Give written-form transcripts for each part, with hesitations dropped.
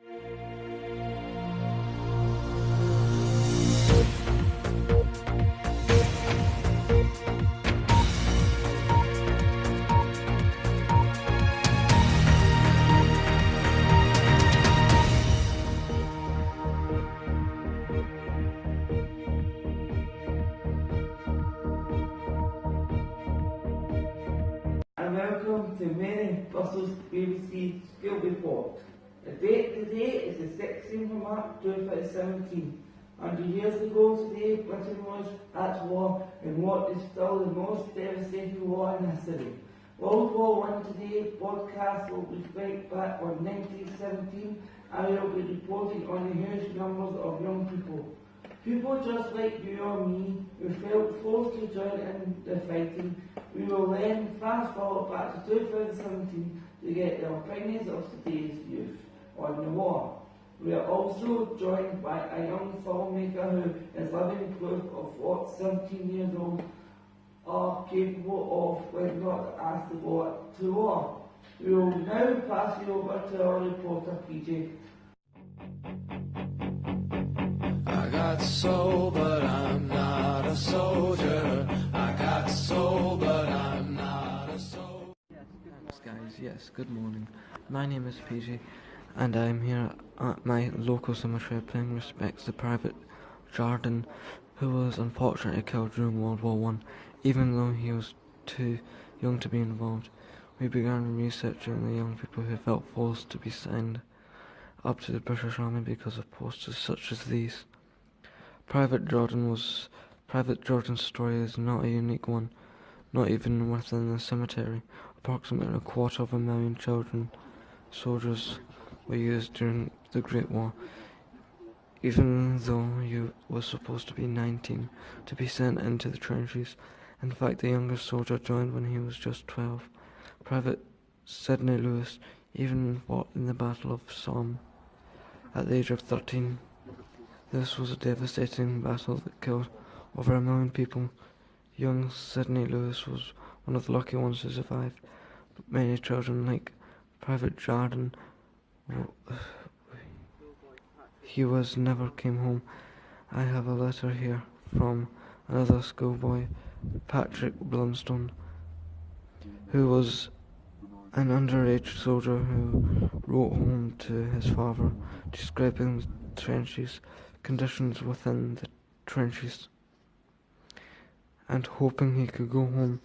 And welcome to Mary Russell's BBC School Report. The date today is the 16th of March 2017. 100 years ago today, Britain was at war in what is still the most devastating war in history. World War I today broadcast will reflect back on 1917 and we will be reporting on the huge numbers of young people. People just like you or me who felt forced to join in the fighting. We will then fast forward back to 2017 to get the opinions of today's youth on the war. We are also joined by a young filmmaker who is living proof of what 17 years old are capable of when not asked to go to war. We will now pass you over to our reporter PJ. I got soul, but I'm not a soldier. I got soul, but I'm not a soldier. Thanks guys, yes, good morning. My name is PJ and I'm here at my local cemetery paying respects to Private Jardine, who was unfortunately killed during World War I, even though he was too young to be involved. We began researching the young people who felt forced to be signed up to the British Army because of posters such as these. Private Jordan's story is not a unique one, not even within the cemetery. Approximately 250,000 children soldiers were used during the Great War, even though you were supposed to be 19 to be sent into the trenches. In fact, the youngest soldier joined when he was just 12. Private Sidney Lewis even fought in the Battle of Somme at the age of 13. This was a devastating battle that killed over 1 million people. Young Sidney Lewis was one of the lucky ones who survived, but many children like Private Jardine, he never came home. I have a letter here from another schoolboy, Patrick Blunstone, who was an underage soldier who wrote home to his father, describing the trenches, conditions within the trenches, and hoping he could go home.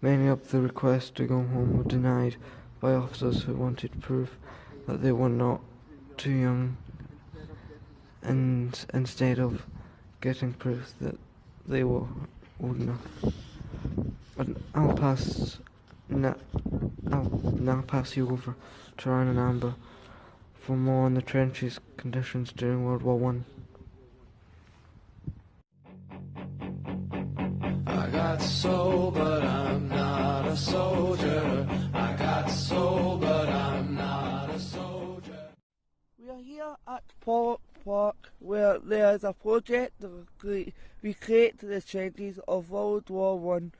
Many of the requests to go home were denied by officers who wanted proof that they were not too young, and instead of getting proof that they were old enough. But I'll now pass you over to Ryan and Amber for more on the trenches conditions during World War I got soul, but I'm not a soldier. I got soul, but I'm not a soldier. We are here at Pollock Park where there is a project to recreate the trenches of World War I.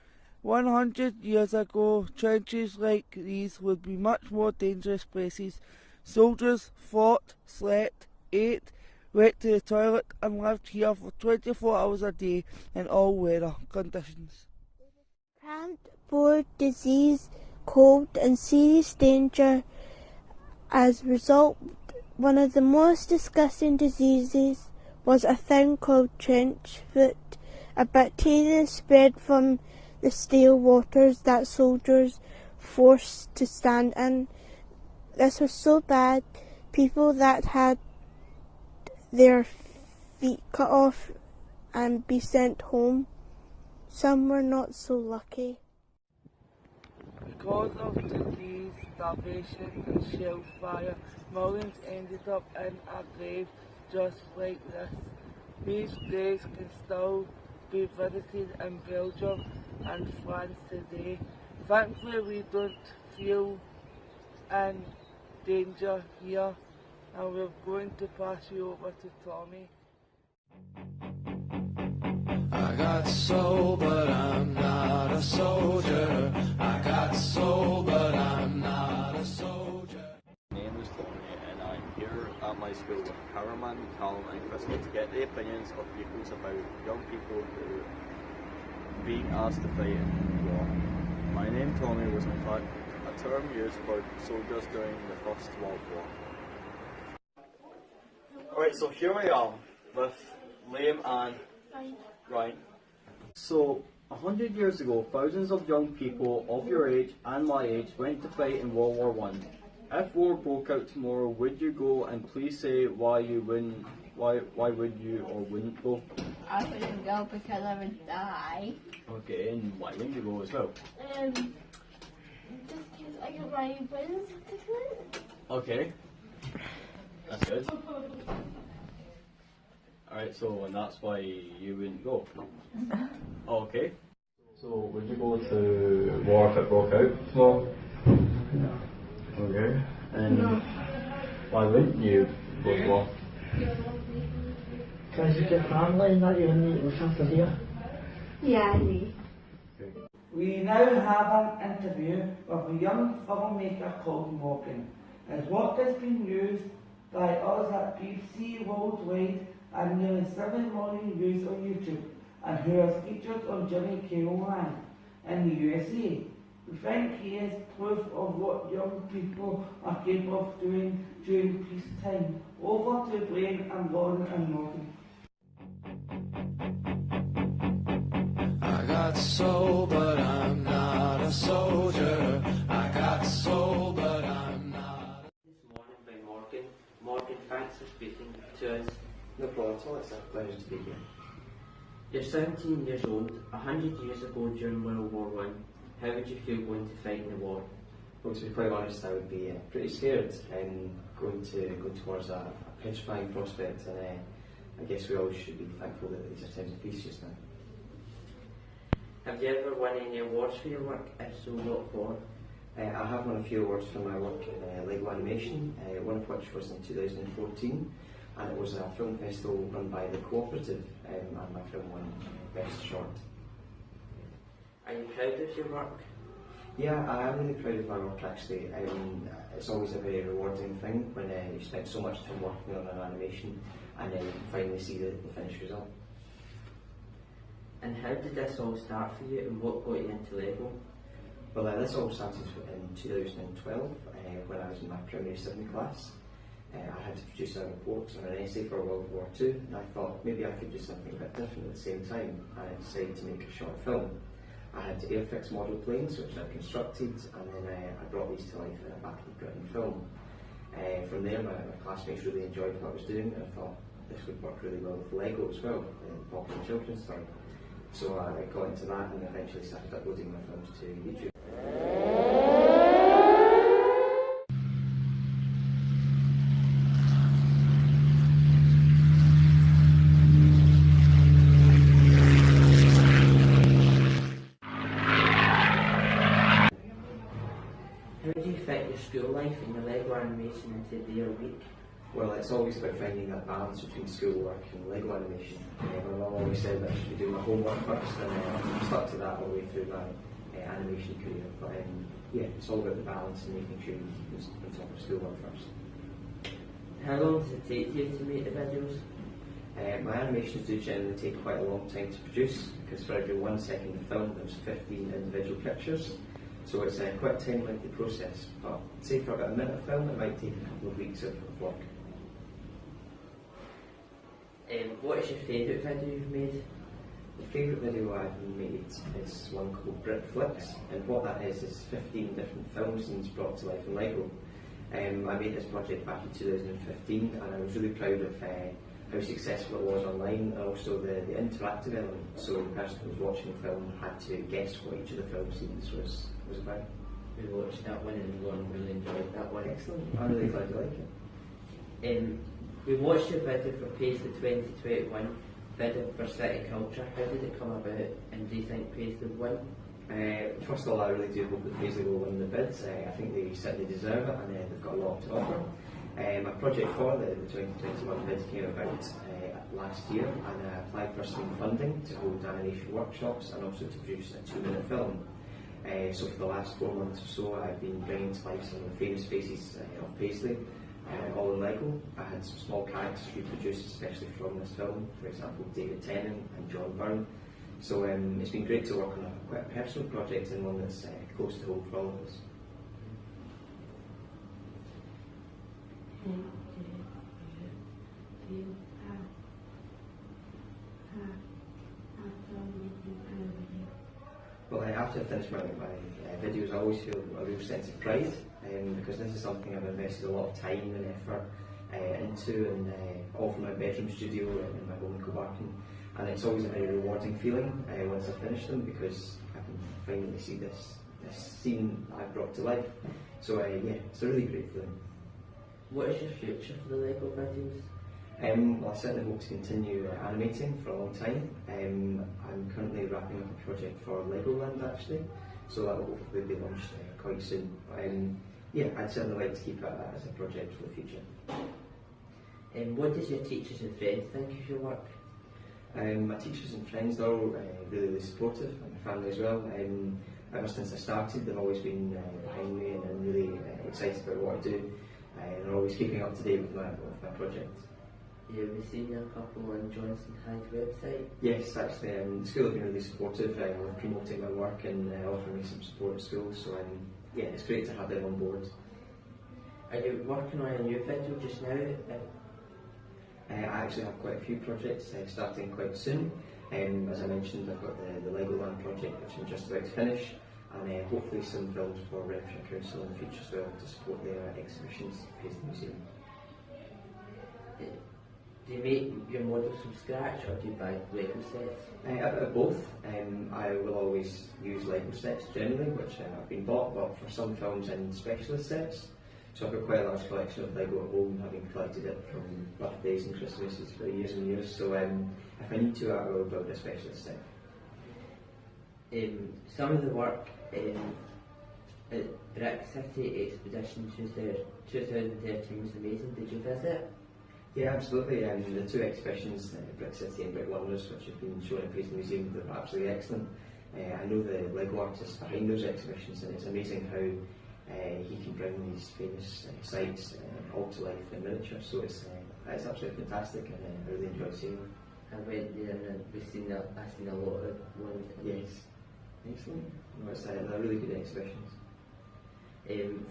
100 years ago, trenches like these would be much more dangerous places. Soldiers fought, slept, ate, went to the toilet and lived here for 24 hours a day in all weather conditions. Cramped, bored, disease, cold and serious danger. As a result, one of the most disgusting diseases was a thing called trench foot, a bacteria spread from the stale waters that soldiers forced to stand in. This was so bad, people that had their feet cut off and be sent home. Some were not so lucky. Because of disease, starvation and shell fire, millions ended up in a grave just like this. These graves can still be visited in Belgium and France today. Thankfully we don't feel in danger here, and we're going to pass you over to Tommy. I got soul, but I'm not a soldier. I got soul, but I'm not a soldier. My name is Tommy and I'm here at my school with Cameron, Callum and Crystal to get the opinions of pupils about young people who are being asked to fight in war. My name Tommy was in fact a term used for soldiers during the First World War. Alright, so here we are with Liam and Ryan. So, 100 years ago, thousands of young people of your age and my age went to fight in World War One. If war broke out tomorrow, would you go? And please say why you wouldn't. Why would you or wouldn't go? I wouldn't go because I would die. Okay, and why wouldn't you go as well? Just because I get my wings different. Okay, that's good. Alright, so and that's why you wouldn't go. Okay. So would you go to war if it broke out tomorrow? No. Okay. And No. why wouldn't you go to war? Because you get family and that you need to have to hear. Yeah, I do. We now have an interview with a young filmmaker called Morgan. His work has been used by us at BBC Worldwide and nearly 7 million views on YouTube, and who has featured on Jimmy Kimmel Live in the USA. We think he is proof of what young people are capable of doing during peacetime. Over to Blaine and Lauren and Morgan. I got soul, but I'm not a soldier. I got soul, but I'm not. This morning by Morgan. Morgan, thanks for speaking to us. No problem at all, it's a pleasure to be here. You're 17 years old. 100 years ago during World War One, how would you feel going to fight in the war? Well, to be quite honest, I would be pretty scared and going towards a petrifying prospect, and I guess we all should be thankful that these are times of peace just now. Have you ever won any awards for your work? If so, what for? I have won a few awards for my work in Lego animation, one of which was in 2014, and it was a film festival run by the Cooperative, and my film won Best Short. Are you proud of your work? Yeah, I am really proud of my work actually. It's always a very rewarding thing when you spend so much time working on an animation and then you can finally see the finished result. And how did this all start for you, and what got you into Lego? Well, this all started in 2012 when I was in my primary 7 class. I had to produce a report or an essay for World War II, and I thought maybe I could do something a bit different at the same time. I decided to make a short film. I had airfix model planes, which I constructed, and then I brought these to life in a Battle of Britain film. From there, my classmates really enjoyed what I was doing, and I thought this would work really well with Lego as well, the popular children's toy. So I got into that and eventually started uploading my films to YouTube. How do you fit your school life and your Lego animation into a day or week? Well, it's always about finding that balance between schoolwork and Lego animation. My mum always said that I should be doing my homework first, and I stuck to that all the way through my animation career. But yeah, it's all about the balance and making sure you keep on top of schoolwork first. How long does it take you to make the videos? My animations do generally take quite a long time to produce, because for every 1 second of film there's 15 individual pictures. So it's quite a time-lengthy process, but say for about a minute of film it might take a couple of weeks of work. What is your favourite video you've made? The favourite video I've made is one called Brit Flicks, and what that is 15 different film scenes brought to life in Lego. I made this project back in 2015, and I was really proud of how successful it was online, and also the interactive element. So the person who was watching the film had to guess what each of the film scenes was about. We watched that one and everyone really enjoyed that one. Excellent. I'm really glad you like it. We watched your video for Paisley 2021, video for City Culture. How did it come about, and do you think Paisley would win? First of all, I really do hope that Paisley will win the bids. I think they certainly deserve it, and they've got a lot to offer. My project for the 2021 bid came about last year, and I applied for some funding to hold animation workshops and also to produce a 2-minute film. So for the last 4 months or so, I've been bringing to life some of the famous faces of Paisley, all in Lego. I had some small characters reproduced especially from this film, for example David Tennant and John Byrne. So it's been great to work on quite a personal project and one that's close to home for all of us. Well, after I finish my videos, I always feel a real sense of pride because this is something I've invested a lot of time and effort into, and all from my bedroom studio in my home in Kilbarcon. And it's always a very rewarding feeling once I finish them because I can finally see this scene that I've brought to life. So yeah, it's a really great feeling. What is your future for the Lego videos? Well, I certainly hope to continue animating for a long time. I'm currently wrapping up a project for Legoland actually, so that will hopefully be launched quite soon. Yeah, I'd certainly like to keep it as a project for the future. What does your teachers and friends think of your work? My teachers and friends are all really supportive, and my family as well. Ever since I started, they've always been behind me and really excited about what I do. They're always keeping up to date with my projects. Yeah, we've seen a couple on Johnson Hyde's website. Yes, actually, the school have been really supportive with promoting my work and offering me some support at school. So yeah, it's great to have them on board. Are you working on a new video just now? I actually have quite a few projects starting quite soon. As I mentioned, I've got the Legoland project which I'm just about to finish, and hopefully some films for Renfrewshire Council in the future as well to support their exhibitions based in the museum. Do you make your models from scratch or do you buy Lego sets? A bit of both. I will always use Lego sets generally, which have been bought, but for some films and specialist sets. So I've got quite a large collection of Lego at home, having collected it from birthdays and Christmases for years and years. So if I need to, I will build a specialist set. Some of the work at Brick City Expedition 2013 was amazing. Did you visit? Yeah, absolutely. The two exhibitions, Brick City and Brick Wonders, which have been shown at Paisley Museum, they're absolutely excellent. I know the Lego artists behind those exhibitions, and it's amazing how he can bring these famous sites all to life in miniature. So it's absolutely fantastic, and I really enjoyed seeing them. I went there and I've seen a lot of ones. Yes, excellent. No, they're really good exhibitions.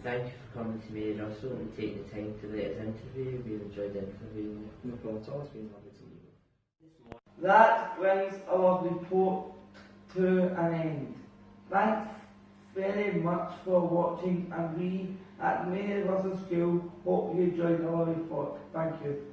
Thank you for coming to Mary Russell and taking the time to let us interview. We enjoyed interviewing you. No problem at all, it's been lovely to meet you. That brings our report to an end. Thanks very much for watching, and we at Mary Russell School hope you enjoyed our report. Thank you.